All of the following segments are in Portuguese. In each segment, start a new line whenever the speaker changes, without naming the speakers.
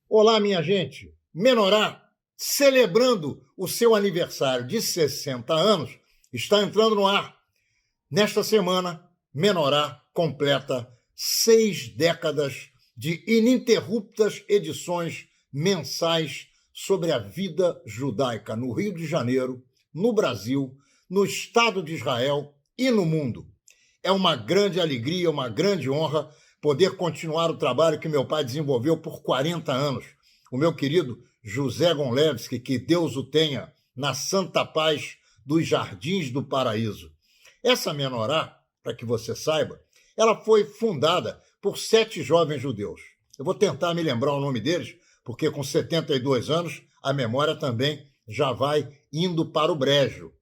Olá, minha gente. Menorá, celebrando o seu aniversário de 60 anos, está entrando no ar. Nesta semana, Menorá completa 6 décadas de ininterruptas edições mensais sobre a vida judaica no Rio de Janeiro, no Brasil, no Estado de Israel e no mundo. É uma grande alegria, uma grande honra poder continuar o trabalho que meu pai desenvolveu por 40 anos. O meu querido José Gonlewski, que Deus o tenha na santa paz dos jardins do paraíso. Essa menorá, para que você saiba, ela foi fundada por 7 jovens judeus. Eu vou tentar me lembrar o nome deles, porque com 72 anos a memória também já vai indo para o brejo.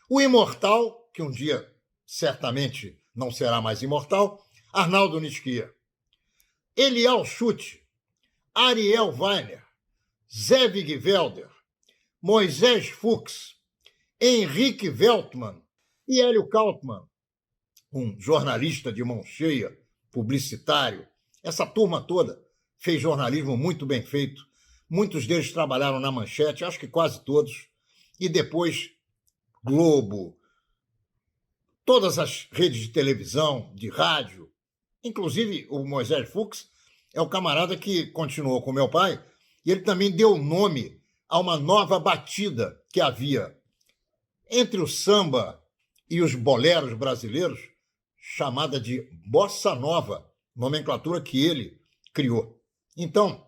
O imortal, que um dia certamente não será mais imortal, Arnaldo Nisquier. Eliel Schutt, Ariel Weiner, Zevig Welder, Moisés Fuchs, Henrique Veltman e Hélio Kautmann, um jornalista de mão cheia, publicitário. Essa turma toda fez jornalismo muito bem feito. Muitos deles trabalharam na Manchete, acho que quase todos, e depois Globo, todas as redes de televisão, de rádio, inclusive o Moisés Fuchs é o camarada que continuou com meu pai, e ele também deu nome a uma nova batida que havia entre o samba e os boleros brasileiros, chamada de bossa nova, nomenclatura que ele criou. Então,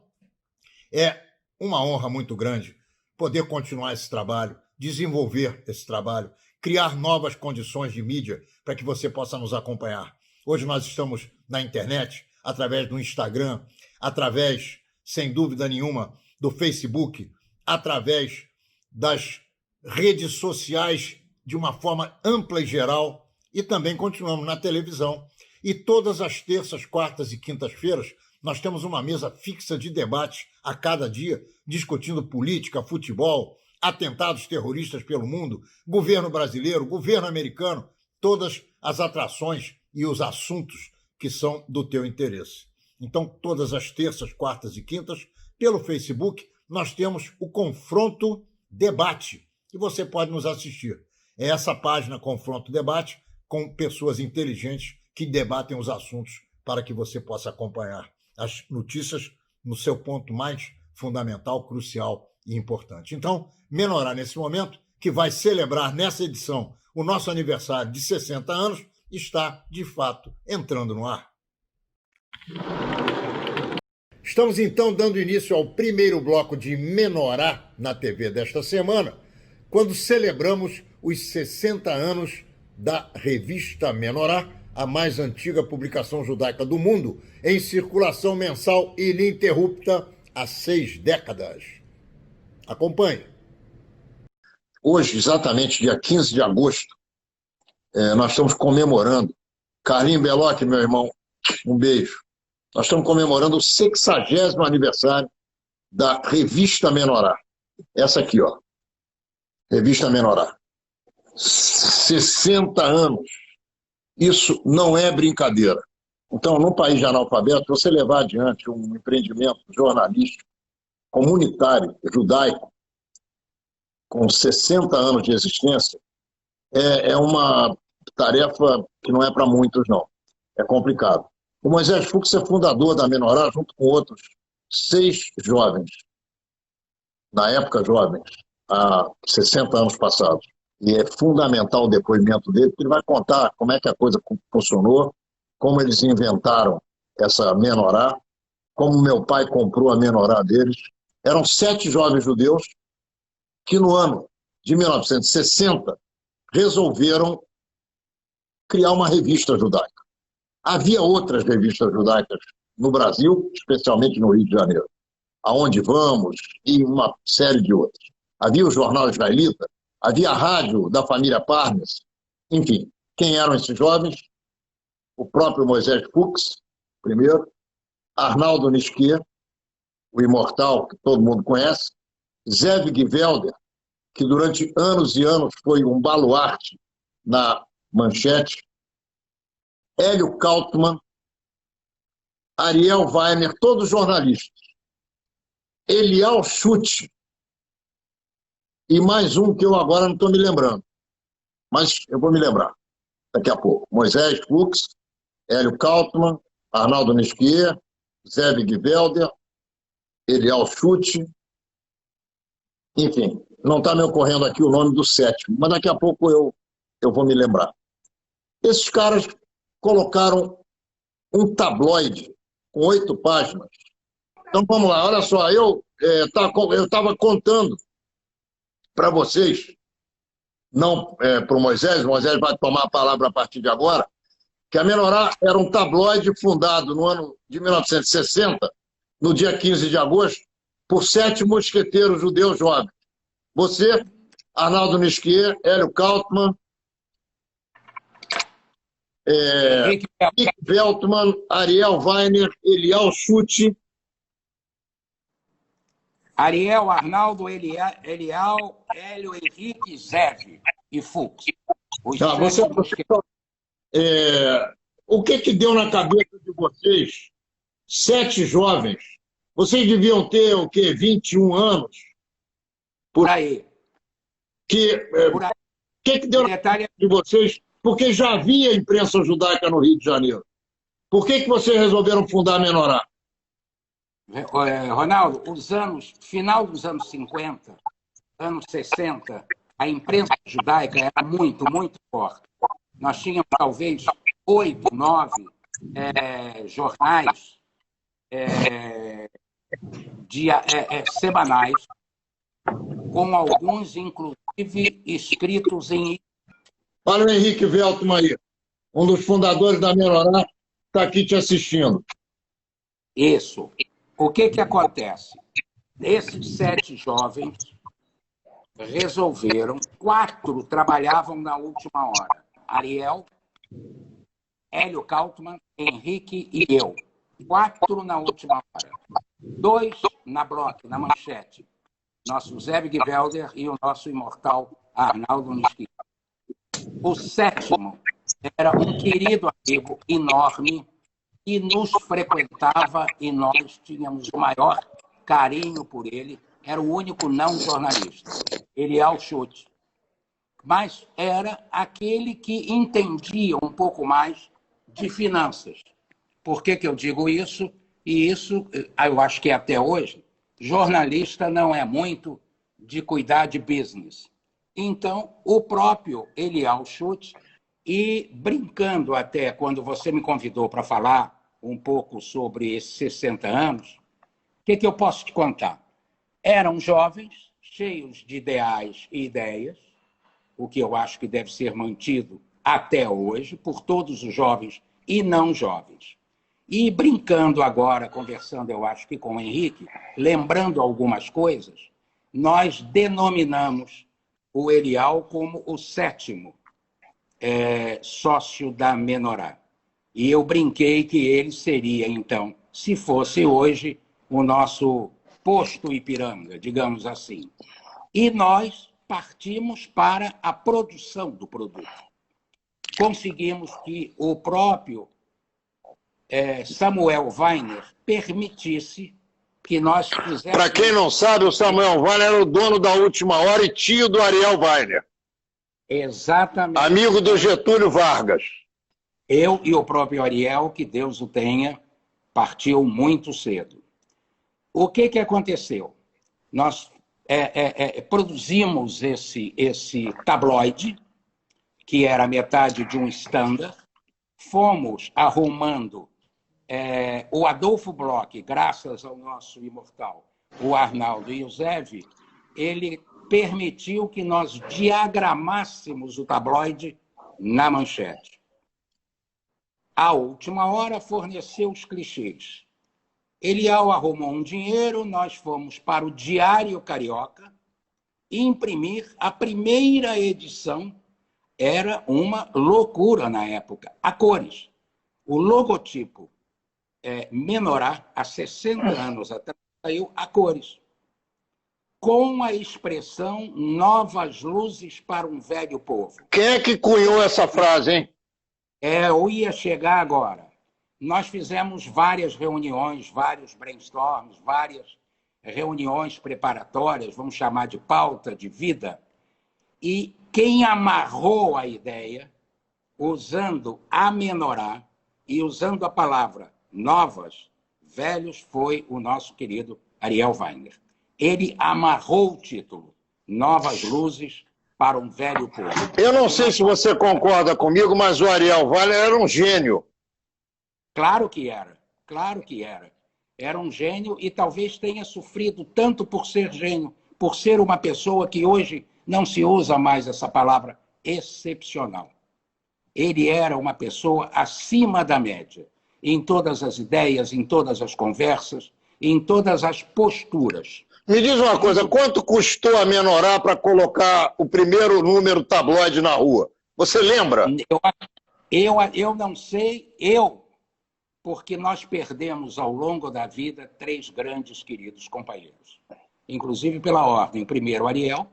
é uma honra muito grande poder continuar esse trabalho, desenvolver esse trabalho, criar novas condições de mídia para que você possa nos acompanhar. Hoje nós estamos na internet, através do Instagram, através, sem dúvida nenhuma, do Facebook, através das redes sociais de uma forma ampla e geral, e também continuamos na televisão. E todas as terças, quartas e quintas-feiras, nós temos uma mesa fixa de debate a cada dia, discutindo política, futebol, atentados terroristas pelo mundo, governo brasileiro, governo americano, todas as atrações e os assuntos que são do teu interesse. Então, todas as terças, quartas e quintas, pelo Facebook, nós temos o Confronto Debate, e você pode nos assistir. É essa página Confronto Debate, com pessoas inteligentes que debatem os assuntos para que você possa acompanhar as notícias no seu ponto mais fundamental, crucial e importante. Então, Menorá, nesse momento, que vai celebrar nessa edição o nosso aniversário de 60 anos, está, de fato, entrando no ar. Estamos, então, dando início ao primeiro bloco de Menorá na TV desta semana, quando celebramos os 60 anos da revista Menorá, a mais antiga publicação judaica do mundo, em circulação mensal ininterrupta há 6 décadas. Acompanhe. Hoje, exatamente dia 15 de agosto, nós estamos comemorando. Carlinhos Belotti, meu irmão, um beijo. Nós estamos comemorando o 60º aniversário da revista Menorá. Essa aqui, ó. Revista Menorá. 60 anos. Isso não é brincadeira. Então, num país de analfabeto, você levar adiante um empreendimento jornalístico, comunitário, judaico, com 60 anos de existência, é uma tarefa que não é para muitos, não. É complicado. O Moisés Fuchs é fundador da Menorá, junto com outros 6 jovens, na época jovens, há 60 anos passados. E é fundamental o depoimento dele, porque ele vai contar como é que a coisa funcionou, como eles inventaram essa Menorá, como meu pai comprou a Menorá deles. Eram 7 jovens judeus que, no ano de 1960, resolveram criar uma revista judaica. Havia outras revistas judaicas no Brasil, especialmente no Rio de Janeiro, Aonde Vamos e uma série de outras. Havia o Jornal Israelita, havia a rádio da família Parnes. Enfim, quem eram esses jovens? O próprio Moisés Fuchs, primeiro, Arnaldo Nisquier, o imortal, que todo mundo conhece, Zevig Welder, que durante anos e anos foi um baluarte na Manchete, Hélio Kautmann, Ariel Weiner, todos jornalistas. Elial Chute e mais um que eu agora não estou me lembrando. Mas eu vou me lembrar daqui a pouco. Moisés Fux, Hélio Kaltmann, Arnaldo Nisquier, Zé Wigvelder, Elial Chute, enfim, não está me ocorrendo aqui o nome do sétimo, mas daqui a pouco eu vou me lembrar. Esses caras colocaram um tabloide com 8 páginas. Então vamos lá, olha só, eu estava contando para vocês, não para o Moisés vai tomar a palavra a partir de agora, que a Menorá era um tabloide fundado no ano de 1960, no dia 15 de agosto, por 7 mosqueteiros judeus jovens. Você, Arnaldo Nisquier, Hélio Kaltmann, Henrique Veltman, Ariel Weiner, Elial Chute.
Ariel, Arnaldo, Elial, Hélio, Henrique, Zé e Fux.
O que deu na cabeça de vocês, 7 jovens? Vocês deviam ter, 21 anos?
Por aí.
O que deu na cabeça de vocês? Porque já havia imprensa judaica no Rio de Janeiro. Por que vocês resolveram fundar a Menorá?
Ronaldo, final dos anos 50, anos 60, a imprensa judaica era muito, muito forte. Nós tínhamos, talvez, 8, 9 jornais semanais, com alguns, inclusive, escritos em...
Olha o Henrique Veltman aí, um dos fundadores da Menorá, está aqui te assistindo.
Isso. O que acontece? Esses 7 jovens resolveram, 4 trabalhavam na última hora. Ariel, Hélio Kaltmann, Henrique e eu. 4 na última hora. 2 na Block, na Manchete. Nosso Zé Wigvelder e o nosso imortal Arnaldo Nisquier. O 7º era um querido amigo enorme que nos frequentava e nós tínhamos o maior carinho por ele. Era o único não jornalista, Elial Chute. Mas era aquele que entendia um pouco mais de finanças. Por que eu digo isso? E isso, eu acho que até hoje, jornalista não é muito de cuidar de business. Então, o próprio Elial Chute, e brincando até quando você me convidou para falar um pouco sobre esses 60 anos, o que eu posso te contar? Eram jovens, cheios de ideais e ideias, o que eu acho que deve ser mantido até hoje por todos os jovens e não jovens. E brincando agora, conversando, eu acho que com o Henrique, lembrando algumas coisas, nós denominamos o Elial como o 7º sócio da Menorá. E eu brinquei que ele seria, então, se fosse hoje, o nosso posto Ipiranga, digamos assim. E nós partimos para a produção do produto. Conseguimos que o próprio Samuel Weiner permitisse que nós fizéssemos...
Para quem não sabe, o Samuel Weiner era o dono da Última Hora e tio do Ariel Weiner.
Exatamente.
Amigo do Getúlio Vargas.
Eu e o próprio Ariel, que Deus o tenha, partiu muito cedo. O que aconteceu? Nós produzimos esse tabloide, que era metade de um standard, fomos arrumando o Adolfo Bloch, graças ao nosso imortal, o Arnaldo e o Zé, ele permitiu que nós diagramássemos o tabloide na Manchete. A Última Hora forneceu os clichês. Elial arrumou um dinheiro, nós fomos para o Diário Carioca imprimir a primeira edição. Era uma loucura na época, a cores. O logotipo Menorá, há 60 anos atrás, saiu a cores, com a expressão novas luzes para um velho povo.
Quem é que cunhou essa frase, hein?
Eu ia chegar agora. Nós fizemos várias reuniões, vários brainstorms, reuniões preparatórias, vamos chamar de pauta de vida, e quem amarrou a ideia, usando a menorá e usando a palavra novas, velhos, foi o nosso querido Ariel Weiner. Ele amarrou o título, Novas Luzes para um Velho Povo.
Eu não sei se você concorda comigo, mas o Ariel Weiner era um gênio.
Claro que era, claro que era. Era um gênio e talvez tenha sofrido tanto por ser gênio, por ser uma pessoa que hoje não se usa mais essa palavra excepcional. Ele era uma pessoa acima da média, em todas as ideias, em todas as conversas, em todas as posturas.
Me diz uma coisa, quanto custou a menorá para colocar o primeiro número tabloide na rua? Você lembra?
Eu não sei, porque nós perdemos ao longo da vida 3 grandes queridos companheiros. Inclusive pela ordem. Primeiro o Ariel,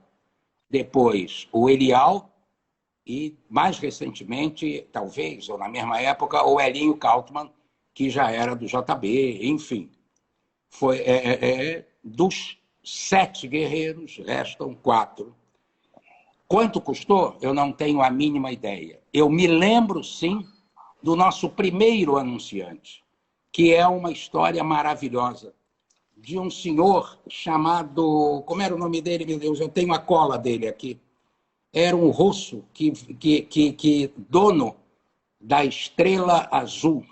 depois o Elial e, mais recentemente, talvez, ou na mesma época, o Elinho Kautmann, que já era do JB, enfim. Foi, dos 7 guerreiros, restam 4. Quanto custou? Eu não tenho a mínima ideia. Eu me lembro, sim, do nosso primeiro anunciante, que é uma história maravilhosa, de um senhor chamado... Como era o nome dele, meu Deus? Eu tenho a cola dele aqui. Era um russo dono da Estrela Azul,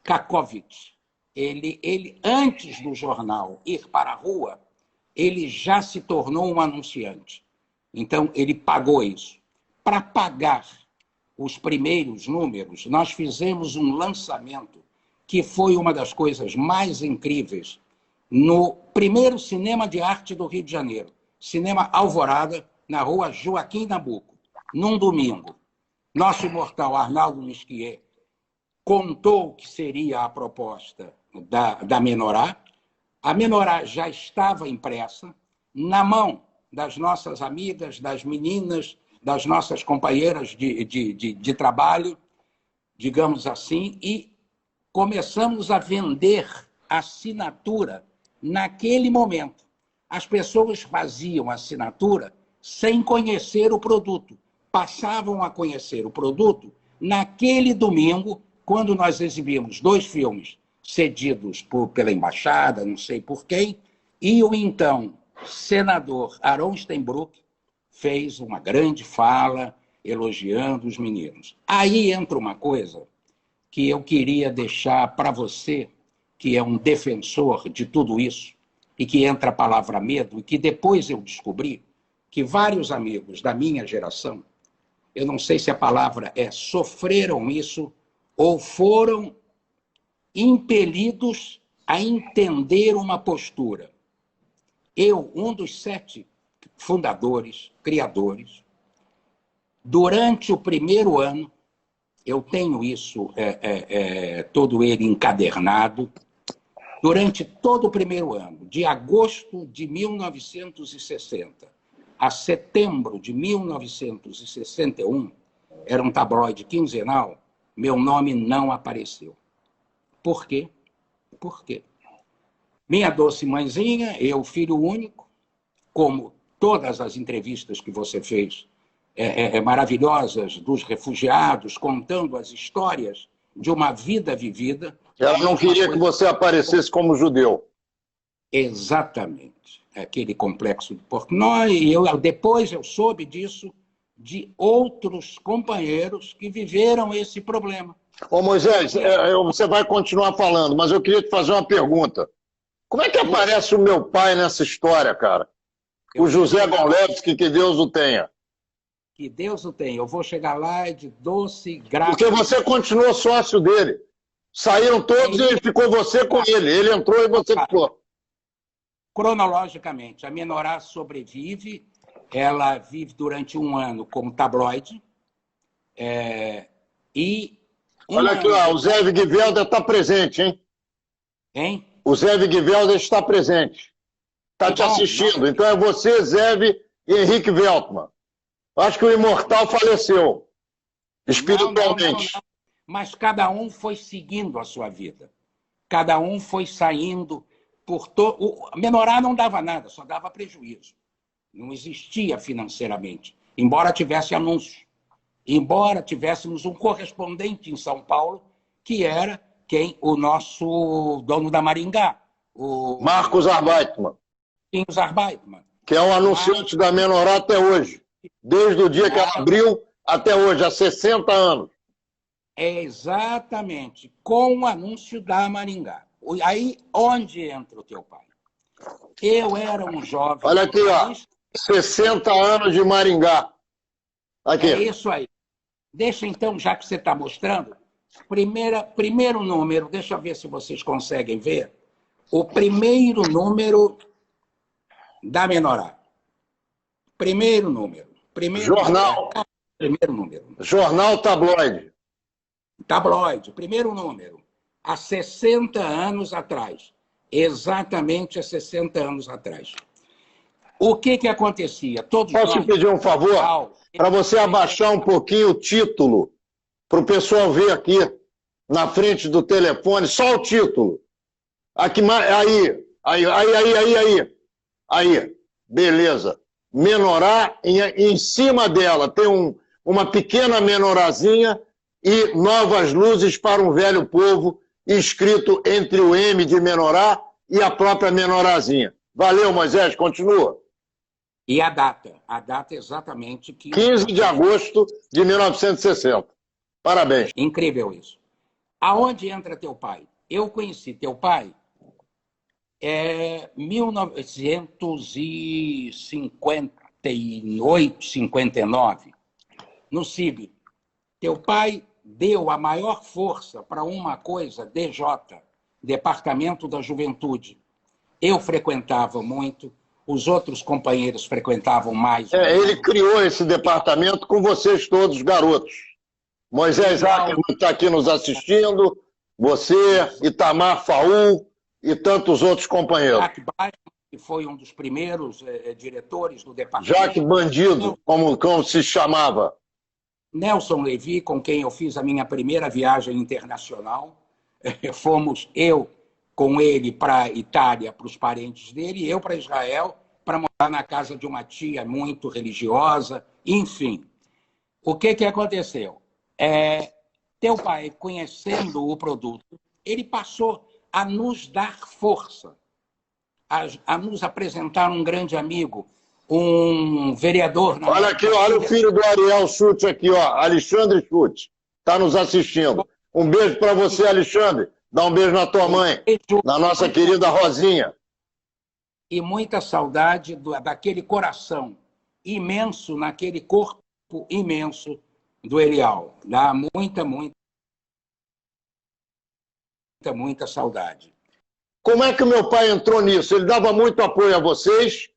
Kakovich. Ele, antes do jornal ir para a rua, ele já se tornou um anunciante. Então, ele pagou isso. Para pagar os primeiros números, nós fizemos um lançamento que foi uma das coisas mais incríveis no primeiro cinema de arte do Rio de Janeiro, Cinema Alvorada, na rua Joaquim Nabuco, num domingo. Nosso imortal Arnaldo Nisquier contou que seria a proposta da menorá. A menorá já estava impressa na mão das nossas amigas, das meninas, das nossas companheiras de trabalho, digamos assim, e começamos a vender assinatura naquele momento. As pessoas faziam assinatura sem conhecer o produto. Passavam a conhecer o produto naquele domingo, quando nós exibimos 2 filmes cedidos pela embaixada, não sei por quem, e o então senador Aron Steinbrück fez uma grande fala elogiando os meninos. Aí entra uma coisa que eu queria deixar para você, que é um defensor de tudo isso, e que entra a palavra medo, e que depois eu descobri que vários amigos da minha geração, eu não sei se a palavra é sofreram isso ou foram impelidos a entender uma postura. Eu, um dos 7 fundadores, criadores, durante o primeiro ano, eu tenho isso, todo ele encadernado, durante todo o primeiro ano, de agosto de 1960 a setembro de 1961, era um tabloide quinzenal, meu nome não apareceu. Por quê? Por quê? Minha doce mãezinha, eu, filho único, como todas as entrevistas que você fez, maravilhosas dos refugiados, contando as histórias de uma vida vivida.
Ela não queria que você aparecesse como judeu.
Exatamente. Aquele complexo de Portnoy, e depois eu soube disso de outros companheiros que viveram esse problema.
Ô Moisés, você vai continuar falando, mas eu queria te fazer uma pergunta. Como é que aparece o meu pai nessa história, cara? O José Gonlewski, que Deus o tenha.
Que Deus o tenha. Eu vou chegar lá de doce graça.
Porque você continuou sócio dele. Saíram todos e ficou você com ele. Ele entrou e você ficou.
Cronologicamente, a menorá sobrevive. Ela vive durante 1 ano como tabloide.
Olha aqui, ó, o Zé Wigvelder está presente, hein?
Hein?
O Zé Wigvelder está presente. Está te assistindo. Então é você, Zé e Henrique Veltman. Acho que o imortal faleceu. Espiritualmente.
Não. Mas cada um foi seguindo a sua vida. Cada um foi saindo A Menorá não dava nada, só dava prejuízo. Não existia financeiramente, embora tivesse anúncio. Embora tivéssemos um correspondente em São Paulo, que era o nosso dono da Maringá, o
Marcos Arbeitmann,
Arbeitmann,
que é um anunciante da Menorá até hoje. Desde o dia que ela abriu até hoje, há 60 anos.
É exatamente, com o anúncio da Maringá. Aí, onde entra o teu pai? Eu era um jovem...
Olha aqui, ó, 60 anos de Maringá. Aqui.
É isso aí. Deixa, então, já que você está mostrando, primeiro número, deixa eu ver se vocês conseguem ver, o primeiro número da Menorá. Primeiro número.
Jornal.
Primeiro número.
Jornal tabloide.
Tabloide, primeiro número. Há 60 anos atrás. Exatamente há 60 anos atrás. O que acontecia?
Posso te pedir um favor? Para você abaixar um pouquinho o título, para o pessoal ver aqui, na frente do telefone, só o título. Aqui, aí. Beleza. Menorá, em cima dela tem uma pequena menorazinha e novas luzes para um velho povo, escrito entre o M de Menorá e a própria menorazinha. Valeu, Moisés, continua.
E a data exatamente...
15 de agosto de 1960. Parabéns.
Incrível isso. Aonde entra teu pai? Eu conheci teu pai em 1958, 59, no CIB. Teu pai deu a maior força para uma coisa, DJ, Departamento da Juventude. Eu frequentava muito, os outros companheiros frequentavam mais.
Ele criou esse departamento com vocês todos, garotos. Moisés Ackerman está aqui nos assistindo, você, Itamar Faul e tantos outros companheiros.
Jacques Baixo, que foi um dos primeiros diretores do departamento.
Jacques Bandido, como se chamava.
Nelson Levi, com quem eu fiz a minha primeira viagem internacional. Fomos eu com ele para a Itália, para os parentes dele, e eu para Israel, para morar na casa de uma tia muito religiosa. Enfim, o que aconteceu? Teu pai, conhecendo o produto, ele passou a nos dar força, a nos apresentar um grande amigo, um vereador...
Olha aqui, olha o filho do Ariel Schutz aqui, ó, Alexandre Schutz, está nos assistindo. Um beijo para você, Alexandre. Dá um beijo na tua mãe, na nossa querida Rosinha.
E muita saudade daquele coração imenso, naquele corpo imenso do Elial. Dá muita saudade.
Como é que o meu pai entrou nisso? Ele dava muito apoio a vocês,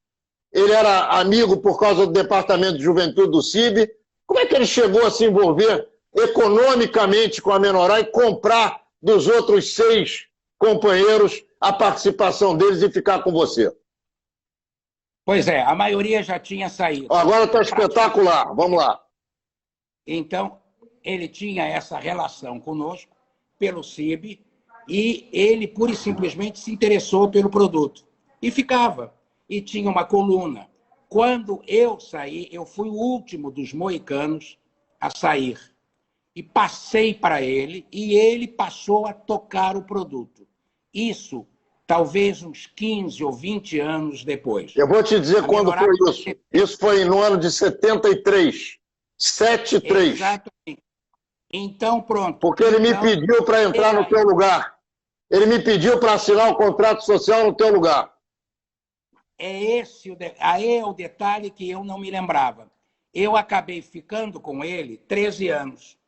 ele era amigo por causa do Departamento de Juventude do CIB. Como é que ele chegou a se envolver economicamente com a Menorá e comprar dos outros 6 companheiros a participação deles e ficar com você?
Pois é, a maioria já tinha saído.
Agora está espetacular, vamos lá.
Então, ele tinha essa relação conosco pelo CIB e ele, pura e simplesmente, se interessou pelo produto. E ficava. E tinha uma coluna. Quando eu saí, eu fui o último dos moicanos a sair. E passei para ele, e ele passou a tocar o produto. Isso, talvez uns 15 ou 20 anos depois.
Eu vou te dizer quando foi isso. Isso foi no ano de 73. 73.
Exatamente. Então, pronto.
Porque ele me pediu para entrar no teu lugar. Ele me pediu para assinar o contrato social no teu lugar.
Aí é o detalhe que eu não me lembrava. Eu acabei ficando com ele 13 anos.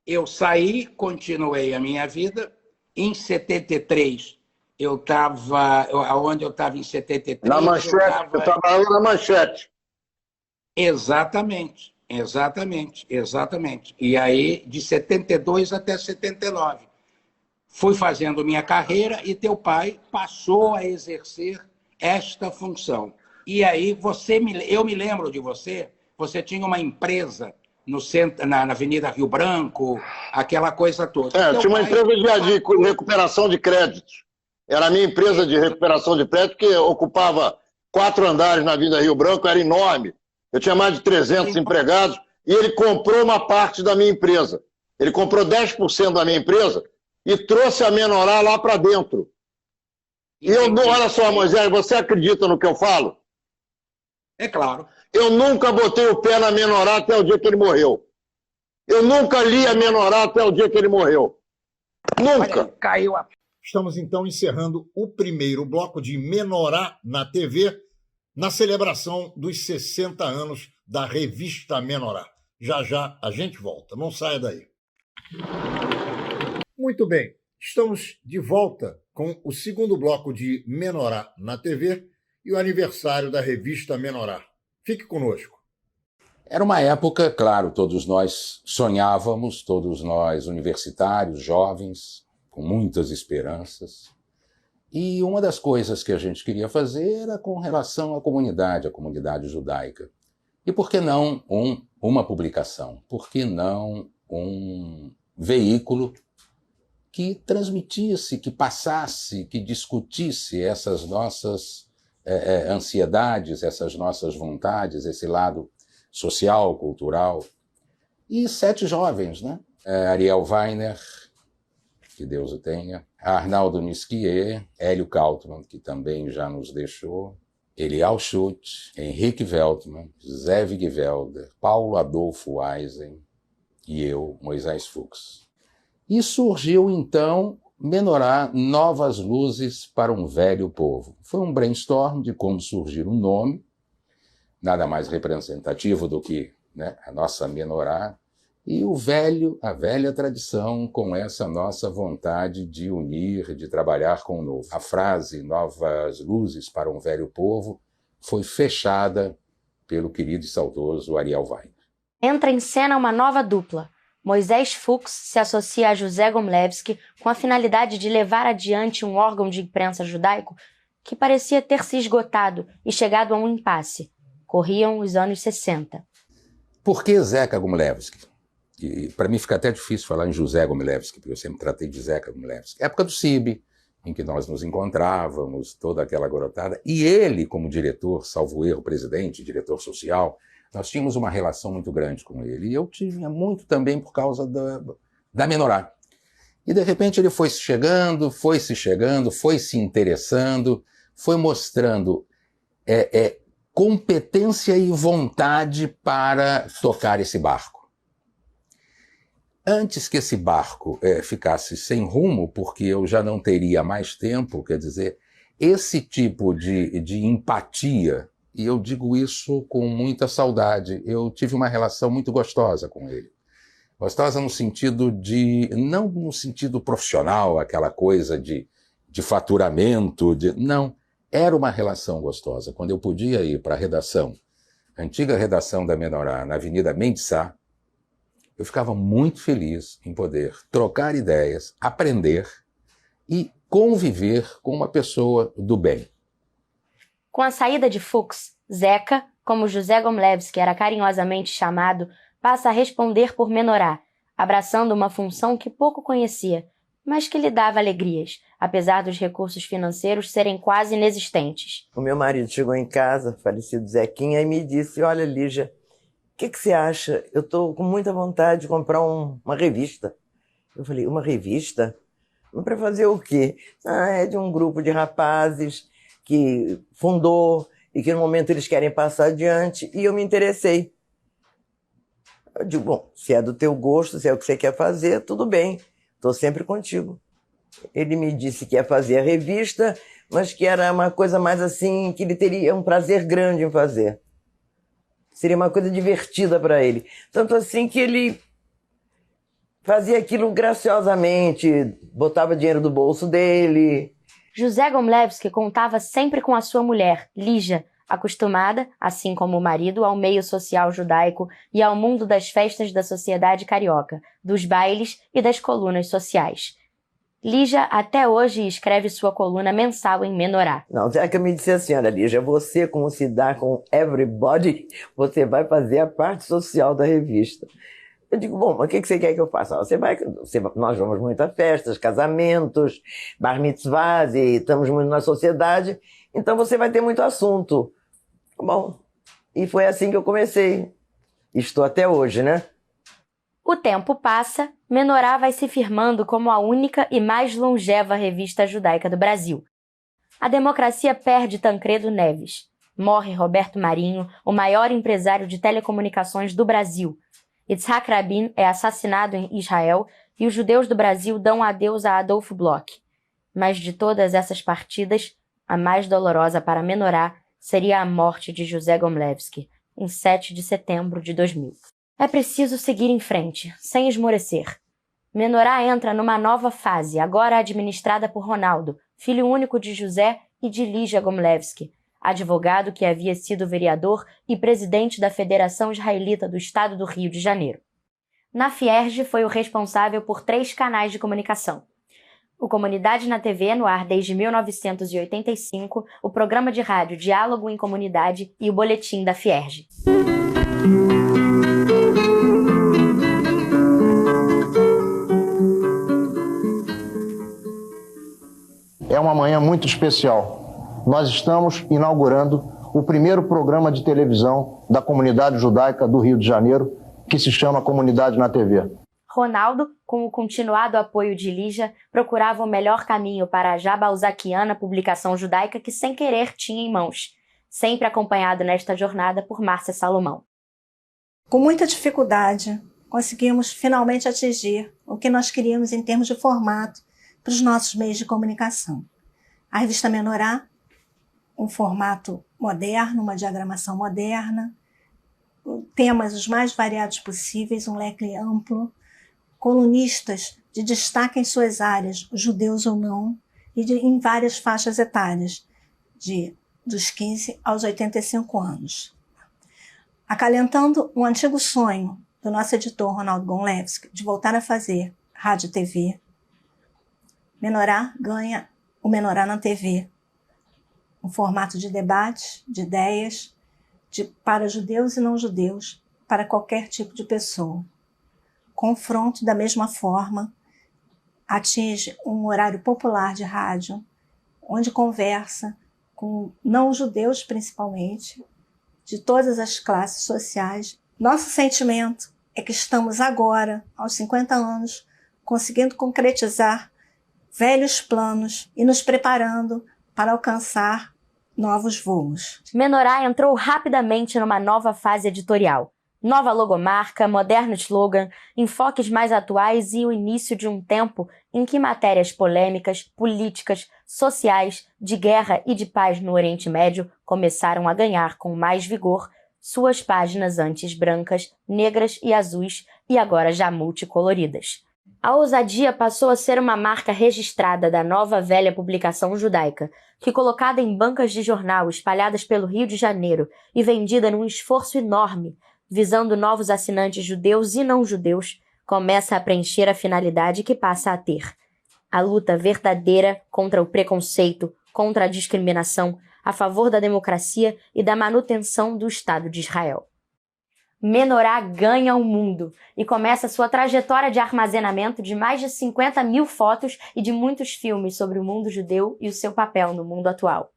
Eu saí, continuei a minha vida. Em 73, eu estava... Onde eu estava em 73?
Na Manchete, eu trabalhava na Manchete.
Exatamente. E aí, de 72 até 79. Fui fazendo minha carreira e teu pai passou a exercer esta função. E aí, eu me lembro de você tinha uma empresa no centro, na Avenida Rio Branco, aquela coisa toda.
Tinha uma empresa de recuperação de créditos. Era a minha empresa de recuperação de prédio, que ocupava 4 andares na Avenida Rio Branco, era enorme. Eu tinha mais de 300 empregados e ele comprou uma parte da minha empresa. Ele comprou 10% da minha empresa e trouxe a Menorá lá para dentro. E eu, olha só, Moisés, você acredita no que eu falo?
É claro.
Eu nunca botei o pé na Menorá até o dia que ele morreu. Eu nunca li a Menorá até o dia que ele morreu. Nunca.
Olha, caiu a...
Estamos então encerrando o primeiro bloco de Menorá na TV, na celebração dos 60 anos da revista Menorá. Já já a gente volta, não saia daí. Muito bem, estamos de volta com o segundo bloco de Menorá na TV e o aniversário da revista Menorá. Fique conosco.
Era uma época, claro, todos nós sonhávamos, todos nós universitários, jovens, com muitas esperanças. E uma das coisas que a gente queria fazer era com relação à comunidade, a comunidade judaica. E por que não uma publicação? Por que não um veículo que transmitisse, que passasse, que discutisse essas nossas ansiedades, essas nossas vontades, esse lado social, cultural? E 7 jovens, né? Ariel Weiner, que Deus o tenha, Arnaldo Nisquier, Hélio Kaltmann, que também já nos deixou, Elial Schutt, Henrique Veltman, Zé Wigwelder, Paulo Adolfo Eisen e eu, Moisés Fuchs. E surgiu, então, Menorá, Novas Luzes para um Velho Povo. Foi um brainstorm de como surgir um nome, nada mais representativo do que, né, a nossa Menorá, e a velha tradição com essa nossa vontade de unir, de trabalhar com o novo. A frase Novas Luzes para um Velho Povo foi fechada pelo querido e saudoso Ariel Weiner.
Entra em cena uma nova dupla. Moisés Fuchs se associa a José Gomlewski com a finalidade de levar adiante um órgão de imprensa judaico que parecia ter se esgotado e chegado a um impasse. Corriam os anos 60.
Por que Zeca Gomlewski? E para mim fica até difícil falar em José Gomlewski, porque eu sempre tratei de Zeca Gomlewski. Época do CIB, em que nós nos encontrávamos, toda aquela garotada. E ele, como diretor, salvo erro, presidente, diretor social, nós tínhamos uma relação muito grande com ele. E eu tinha muito também por causa da Menorá. E, de repente, ele foi se chegando, foi se interessando, foi mostrando competência e vontade para tocar esse barco. Antes que esse barco ficasse sem rumo, porque eu já não teria mais tempo, quer dizer, esse tipo de empatia, e eu digo isso com muita saudade, eu tive uma relação muito gostosa com ele. Gostosa no sentido não no sentido profissional, aquela coisa de faturamento, não, era uma relação gostosa. Quando eu podia ir para a redação, a antiga redação da Menorá, na Avenida Mendes Sá, eu ficava muito feliz em poder trocar ideias, aprender e conviver com uma pessoa do bem.
Com a saída de Fuchs, Zeca, como José Gomlewski era carinhosamente chamado, passa a responder por Menorá, abraçando uma função que pouco conhecia, mas que lhe dava alegrias, apesar dos recursos financeiros serem quase inexistentes.
O meu marido chegou em casa, falecido Zequinha, e me disse: olha, Lígia, o que você acha? Eu estou com muita vontade de comprar uma revista. Eu falei: uma revista? Mas para fazer o quê? É de um grupo de rapazes que fundou e que no momento eles querem passar adiante, e eu me interessei. Eu digo: bom, se é do teu gosto, se é o que você quer fazer, tudo bem, estou sempre contigo. Ele me disse que ia fazer a revista, mas que era uma coisa mais assim, que ele teria um prazer grande em fazer. Seria uma coisa divertida para ele. Tanto assim que ele fazia aquilo graciosamente, botava dinheiro do bolso dele.
José Gomlewski contava sempre com a sua mulher, Lígia, acostumada, assim como o marido, ao meio social judaico e ao mundo das festas da sociedade carioca, dos bailes e das colunas sociais. Lígia até hoje escreve sua coluna mensal em Menorá.
Não, Zeca me disse assim: olha, Lígia, você, como se dá com everybody, você vai fazer a parte social da revista. Eu digo, bom, mas o que você quer que eu faça? Nós vamos muito a festas, casamentos, bar mitzvahs, e estamos muito na sociedade, então você vai ter muito assunto. Bom, e foi assim que eu comecei. Estou até hoje, né?
O tempo passa, Menorá vai se firmando como a única e mais longeva revista judaica do Brasil. A democracia perde Tancredo Neves. Morre Roberto Marinho, o maior empresário de telecomunicações do Brasil. Yitzhak Rabin é assassinado em Israel e os judeus do Brasil dão adeus a Adolfo Bloch. Mas de todas essas partidas, a mais dolorosa para Menorá seria a morte de José Gomlewski, em 7 de setembro de 2000. É preciso seguir em frente, sem esmorecer. Menorá entra numa nova fase, agora administrada por Ronaldo, filho único de José e de Lígia Gomlewski, advogado que havia sido vereador e presidente da Federação Israelita do Estado do Rio de Janeiro. Na Fierj foi o responsável por 3 canais de comunicação. O Comunidade na TV, no ar desde 1985, o programa de rádio Diálogo em Comunidade e o Boletim da Fierj.
É uma manhã muito especial. Nós estamos inaugurando o primeiro programa de televisão da comunidade judaica do Rio de Janeiro, que se chama Comunidade na TV.
Ronaldo, com o continuado apoio de Lígia, procurava o melhor caminho para a já balzaquiana publicação judaica que sem querer tinha em mãos, sempre acompanhado nesta jornada por Márcia Salomão.
Com muita dificuldade, conseguimos finalmente atingir o que nós queríamos em termos de formato para os nossos meios de comunicação. A revista Menorá, um formato moderno, uma diagramação moderna, temas os mais variados possíveis, um leque amplo, colunistas de destaque em suas áreas, judeus ou não, e em várias faixas etárias, dos 15 aos 85 anos. Acalentando um antigo sonho do nosso editor Ronaldo Gomlewski de voltar a fazer rádio e TV, Menorá ganha o Menorá na TV, um formato de debate, de ideias, para judeus e não judeus, para qualquer tipo de pessoa. Confronto, da mesma forma, atinge um horário popular de rádio, onde conversa com não-judeus, principalmente, de todas as classes sociais. Nosso sentimento é que estamos agora, aos 50 anos, conseguindo concretizar velhos planos e nos preparando para alcançar novos voos.
Menorá entrou rapidamente numa nova fase editorial. Nova logomarca, moderno slogan, enfoques mais atuais e o início de um tempo em que matérias polêmicas, políticas, sociais, de guerra e de paz no Oriente Médio começaram a ganhar com mais vigor suas páginas antes brancas, negras e azuis e agora já multicoloridas. A ousadia passou a ser uma marca registrada da nova velha publicação judaica, que colocada em bancas de jornal espalhadas pelo Rio de Janeiro e vendida num esforço enorme, visando novos assinantes judeus e não judeus, começa a preencher a finalidade que passa a ter. A luta verdadeira contra o preconceito, contra a discriminação, a favor da democracia e da manutenção do Estado de Israel. Menorá ganha o mundo e começa sua trajetória de armazenamento de mais de 50 mil fotos e de muitos filmes sobre o mundo judeu e o seu papel no mundo atual.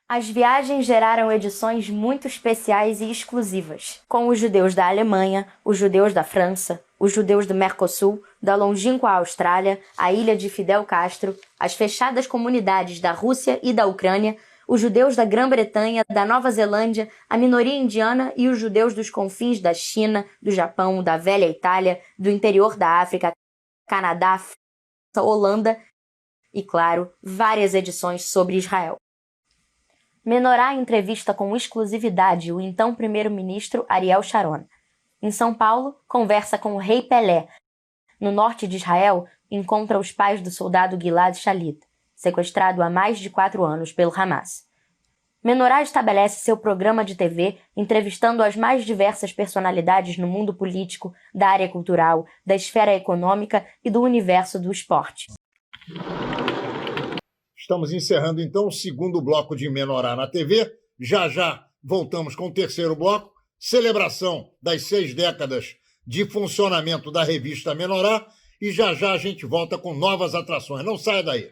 As viagens geraram edições muito especiais e exclusivas, com os judeus da Alemanha, os judeus da França, os judeus do Mercosul, da longínqua Austrália, a ilha de Fidel Castro, as fechadas comunidades da Rússia e da Ucrânia, os judeus da Grã-Bretanha, da Nova Zelândia, a minoria indiana e os judeus dos confins da China, do Japão, da velha Itália, do interior da África, Canadá, Holanda e, claro, várias edições sobre Israel. Menorá entrevista com exclusividade o então primeiro-ministro Ariel Sharon. Em São Paulo, conversa com o rei Pelé. No norte de Israel, encontra os pais do soldado Gilad Shalit, sequestrado há mais de 4 anos pelo Hamas. Menorá estabelece seu programa de TV entrevistando as mais diversas personalidades no mundo político, da área cultural, da esfera econômica e do universo do esporte.
Estamos encerrando, então, o segundo bloco de Menorá na TV. Já voltamos com o terceiro bloco, celebração das 6 décadas de funcionamento da revista Menorá e já já a gente volta com novas atrações. Não saia daí.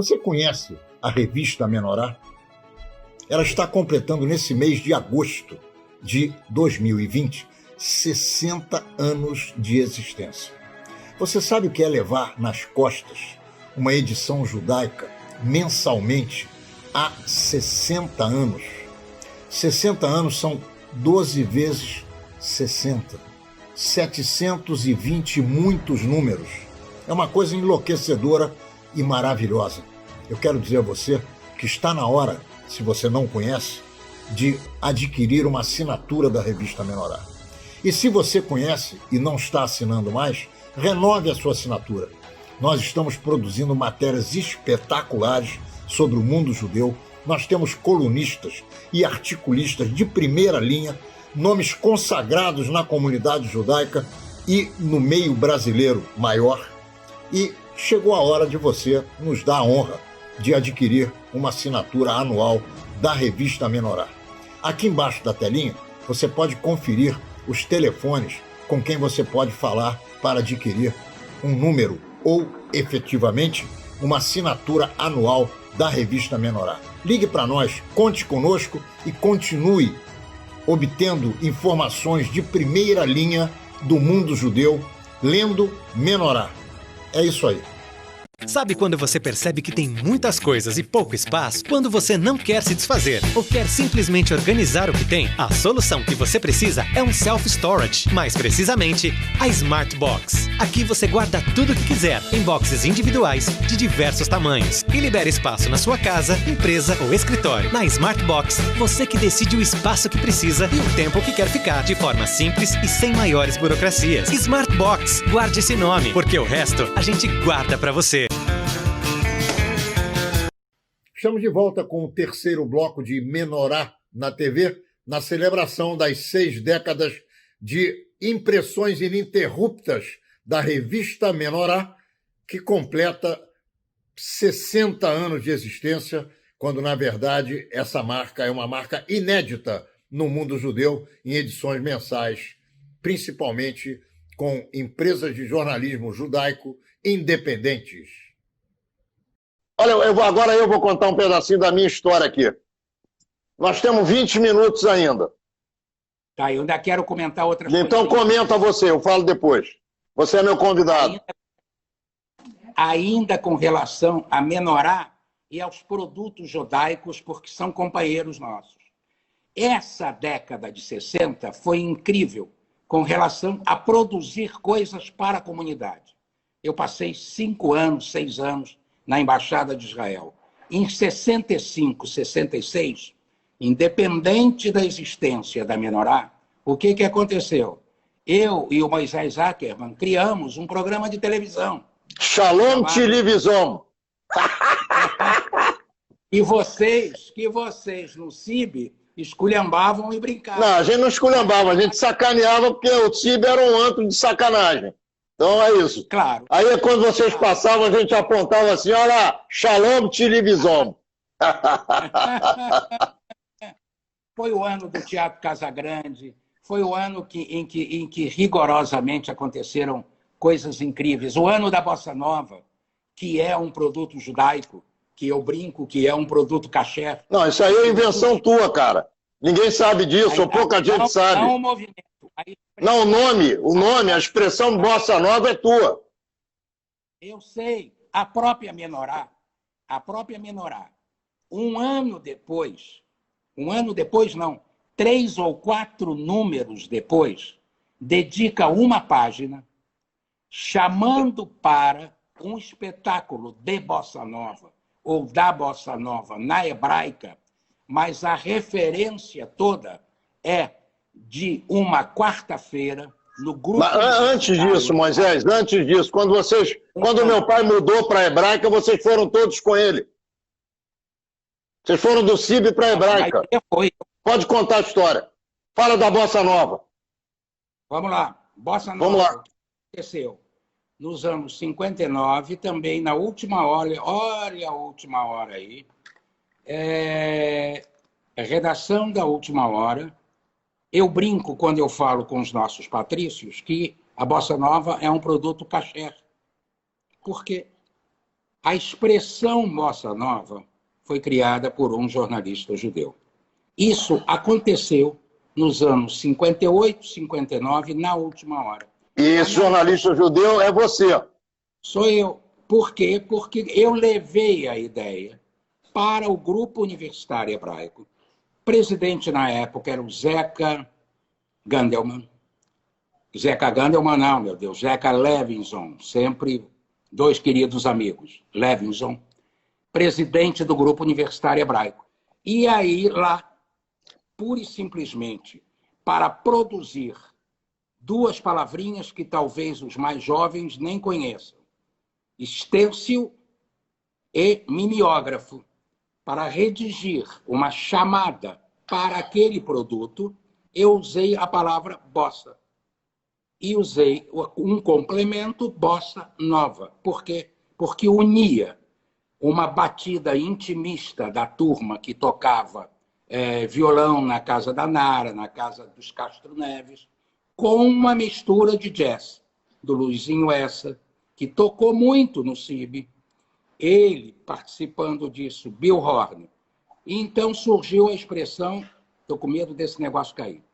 Você conhece a revista Menorá? Ela está completando nesse mês de agosto de 2020 60 anos de existência. Você sabe o que é levar nas costas uma edição judaica mensalmente há 60 anos? 60 anos são 12 vezes 60. 720 muitos números. É uma coisa enlouquecedora e maravilhosa. Eu quero dizer a você que está na hora, se você não conhece, de adquirir uma assinatura da revista Menorá. E se você conhece e não está assinando mais, renove a sua assinatura. Nós estamos produzindo matérias espetaculares sobre o mundo judeu. Nós temos colunistas e articulistas de primeira linha, nomes consagrados na comunidade judaica e no meio brasileiro maior. E chegou a hora de você nos dar a honra de adquirir uma assinatura anual da revista Menorá. Aqui embaixo da telinha, você pode conferir os telefones com quem você pode falar para adquirir um número ou, efetivamente, uma assinatura anual da revista Menorá. Ligue para nós, conte conosco e continue obtendo informações de primeira linha do mundo judeu, lendo Menorá. É isso aí.
Sabe quando você percebe que tem muitas coisas e pouco espaço? Quando você não quer se desfazer ou quer simplesmente organizar o que tem? A solução que você precisa é um self-storage, mais precisamente, a Smart Box. Aqui você guarda tudo o que quiser, em boxes individuais de diversos tamanhos e libera espaço na sua casa, empresa ou escritório. Na Smart Box, você que decide o espaço que precisa e o tempo que quer ficar, de forma simples e sem maiores burocracias. Smart Box, guarde esse nome, porque o resto a gente guarda para você.
Estamos de volta com o terceiro bloco de Menorá na TV, na celebração das 6 décadas de impressões ininterruptas da revista Menorá, que completa 60 anos de existência, quando, na verdade, essa marca é uma marca inédita no mundo judeu, em edições mensais, principalmente com empresas de jornalismo judaico independentes.
Olha, agora eu vou contar um pedacinho da minha história aqui. Nós temos 20 minutos ainda.
Tá, eu ainda quero comentar outra coisa.
Então comenta você, eu falo depois. Você é meu convidado.
Ainda com relação a Menorá e aos produtos judaicos, porque são companheiros nossos. Essa década de 60 foi incrível com relação a produzir coisas para a comunidade. Eu passei 5 anos, 6 anos na Embaixada de Israel. Em 65, 66, independente da existência da Menorá, o que aconteceu? eu e o Moisés Ackerman criamos um programa de televisão.
Shalom Televisão.
E vocês no CIB esculhambavam e brincavam.
Não, a gente não esculhambava, a gente sacaneava porque o CIB era um antro de sacanagem. Então é isso.
Claro.
Aí quando vocês passavam, a gente apontava assim, olha lá, Shalom Televisão.
Foi o ano do Teatro Casagrande, foi o ano em que rigorosamente aconteceram coisas incríveis. O ano da Bossa Nova, que é um produto judaico, que eu brinco que é um produto caché.
Não, isso aí é invenção tua, cara. Ninguém sabe disso, ou pouca gente sabe.
Não o movimento.
Não, o nome, a expressão Bossa Nova é tua.
Eu sei. A própria Menorá, um ano depois não, 3 ou 4 números depois, dedica uma página chamando para um espetáculo de Bossa Nova, ou da Bossa Nova na hebraica, mas a referência toda é de uma quarta-feira no grupo...
Mas antes disso, Moisés, quando meu pai mudou para a hebraica, vocês foram todos com ele. Vocês foram do CIB para a hebraica. Pode contar a história. Fala da Bossa Nova.
Vamos lá. Bossa Nova.
Vamos lá.
Aconteceu nos anos 59, também na última hora, olha a última hora aí, a redação da última hora. Eu brinco quando eu falo com os nossos patrícios que a Bossa Nova é um produto caché. Porque a expressão Bossa Nova foi criada por um jornalista judeu. Isso aconteceu nos anos 58, 59, na última hora.
E esse jornalista judeu é você.
Sou eu. Por quê? Porque eu levei a ideia para o grupo universitário hebraico. Presidente na época era o Zeca Gandelman. Zeca Gandelman não, meu Deus. Zeca Levinson, sempre dois queridos amigos. Levinson, presidente do grupo universitário hebraico. E aí lá, pura e simplesmente, para produzir duas palavrinhas que talvez os mais jovens nem conheçam. Estêncil e mimeógrafo. Para redigir uma chamada para aquele produto, eu usei a palavra bossa. E usei um complemento bossa nova. Por quê? Porque unia uma batida intimista da turma que tocava violão na casa da Nara, na casa dos Castro Neves, com uma mistura de jazz, do Luizinho Essa, que tocou muito no CIB, ele participando disso, Bill Horn. E então surgiu a expressão, estou com medo desse negócio cair,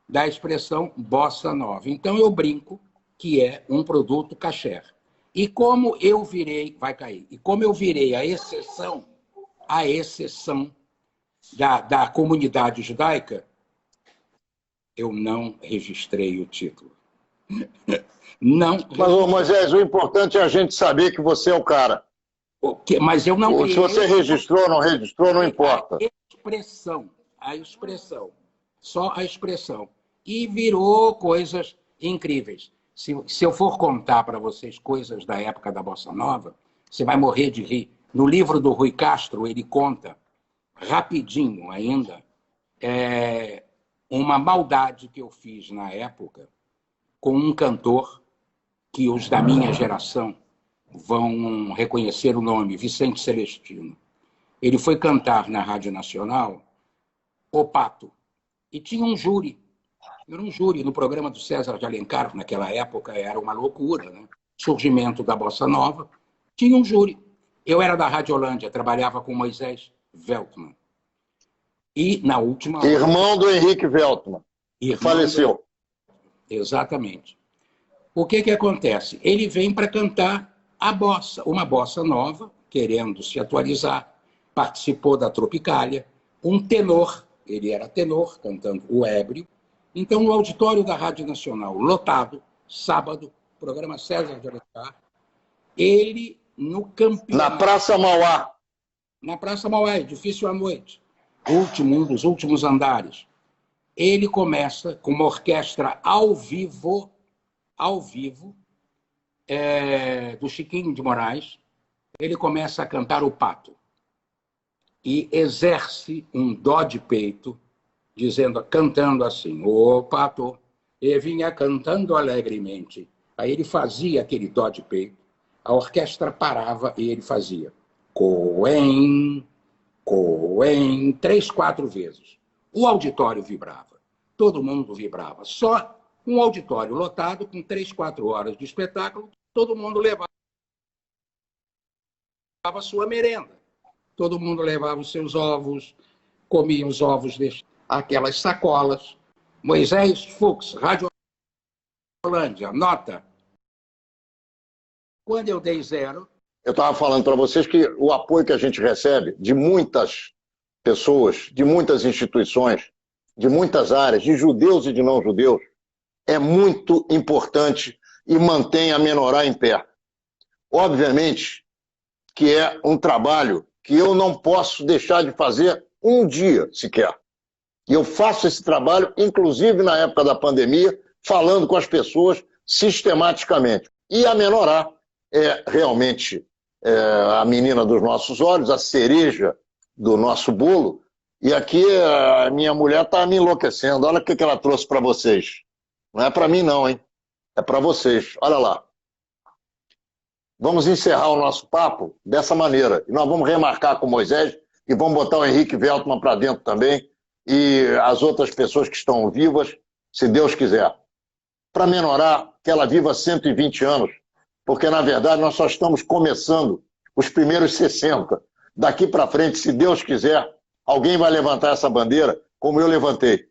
da expressão Bossa Nova. Então eu brinco que é um produto caché. E como eu virei, vai cair, e como eu virei a exceção da comunidade judaica, eu não registrei o título. Não.
Mas, Moisés, o importante é a gente saber que você é o cara.
Mas eu não...
Se você registrou ou não registrou, não importa.
A expressão. Só a expressão. E virou coisas incríveis. Se eu for contar para vocês coisas da época da Bossa Nova, você vai morrer de rir. No livro do Rui Castro, ele conta, rapidinho ainda, uma maldade que eu fiz na época com um cantor que os da minha geração vão reconhecer o nome, Vicente Celestino. Ele foi cantar na Rádio Nacional O Pato. E tinha um júri. Era um júri no programa do César de Alencar, naquela época era uma loucura, né? Surgimento da Bossa Nova. Tinha um júri. Eu era da Rádio Holândia, trabalhava com Moisés Veltman. E na última...
Irmão do Henrique Veltman, que faleceu.
Exatamente. O que acontece? Ele vem para cantar a bossa, uma bossa nova, querendo se atualizar, participou da Tropicália, um tenor, ele era tenor, cantando o ébrio. Então, no auditório da Rádio Nacional, lotado, sábado, programa César de Alencar, ele no campeonato...
Na Praça Mauá.
Na Praça Mauá, edifício à noite. Um dos últimos andares. ele começa com uma orquestra ao vivo, do Chiquinho de Moraes, ele começa a cantar o Pato e exerce um dó de peito, cantando assim, ô Pato, e vinha cantando alegremente. Aí ele fazia aquele dó de peito, a orquestra parava e ele fazia Coen, Coen, 3, 4 vezes. O auditório vibrava, todo mundo vibrava. Só um auditório lotado, com 3, 4 horas de espetáculo, todo mundo levava a sua merenda. Todo mundo levava os seus ovos, comia os ovos aquelas sacolas. Moisés Fux, Rádio Holândia, nota. Quando eu dei 0...
Eu estava falando para vocês que o apoio que a gente recebe de muitas pessoas, de muitas instituições, de muitas áreas, de judeus e de não judeus, é muito importante e mantém a Menorá em pé. Obviamente que é um trabalho que eu não posso deixar de fazer um dia sequer. E eu faço esse trabalho, inclusive na época da pandemia, falando com as pessoas sistematicamente. E a Menorá é realmente a menina dos nossos olhos, a cereja do nosso bolo. E aqui a minha mulher está me enlouquecendo. Olha o que ela trouxe para vocês. Não é para mim não, hein? É para vocês. Olha lá. Vamos encerrar o nosso papo dessa maneira. E nós vamos remarcar com o Moisés e vamos botar o Henrique Veltman para dentro também e as outras pessoas que estão vivas, se Deus quiser. Para Menorá, que ela viva 120 anos, porque, na verdade, nós só estamos começando os primeiros 60. Daqui para frente, se Deus quiser, alguém vai levantar essa bandeira como eu levantei.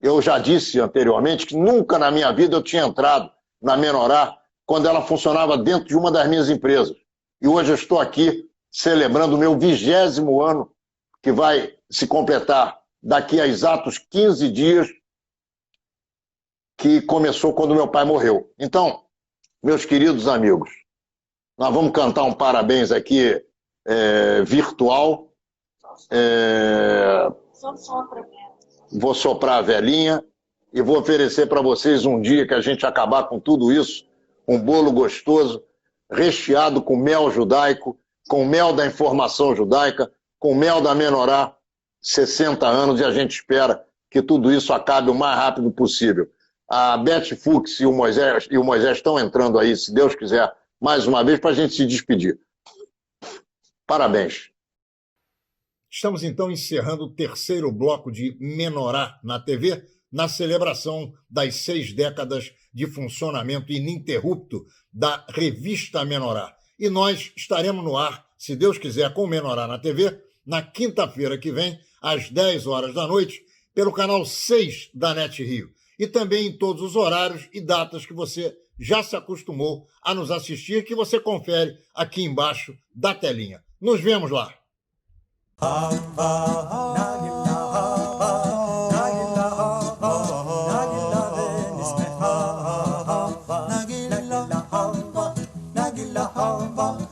Eu já disse anteriormente que nunca na minha vida eu tinha entrado na Menorá quando ela funcionava dentro de uma das minhas empresas. E hoje eu estou aqui celebrando o meu 20º ano, que vai se completar daqui a exatos 15 dias, que começou quando meu pai morreu. Então, meus queridos amigos, nós vamos cantar um parabéns aqui virtual. Vou soprar a velhinha e vou oferecer para vocês um dia que a gente acabar com tudo isso, um bolo gostoso, recheado com mel judaico, com mel da informação judaica, com mel da Menorá, 60 anos, e a gente espera que tudo isso acabe o mais rápido possível. A Beth Fux e o Moisés estão entrando aí, se Deus quiser, mais uma vez, para a gente se despedir. Parabéns.
Estamos, então, encerrando o 3º bloco de Menorá na TV, na celebração das 6 décadas de funcionamento ininterrupto da revista Menorá. E nós estaremos no ar, se Deus quiser, com Menorá na TV, na quinta-feira que vem, às 10 horas da noite, pelo canal 6 da NET Rio. E também em todos os horários e datas que você já se acostumou a nos assistir, que você confere aqui embaixo da telinha. Nos vemos lá.
Nagila hava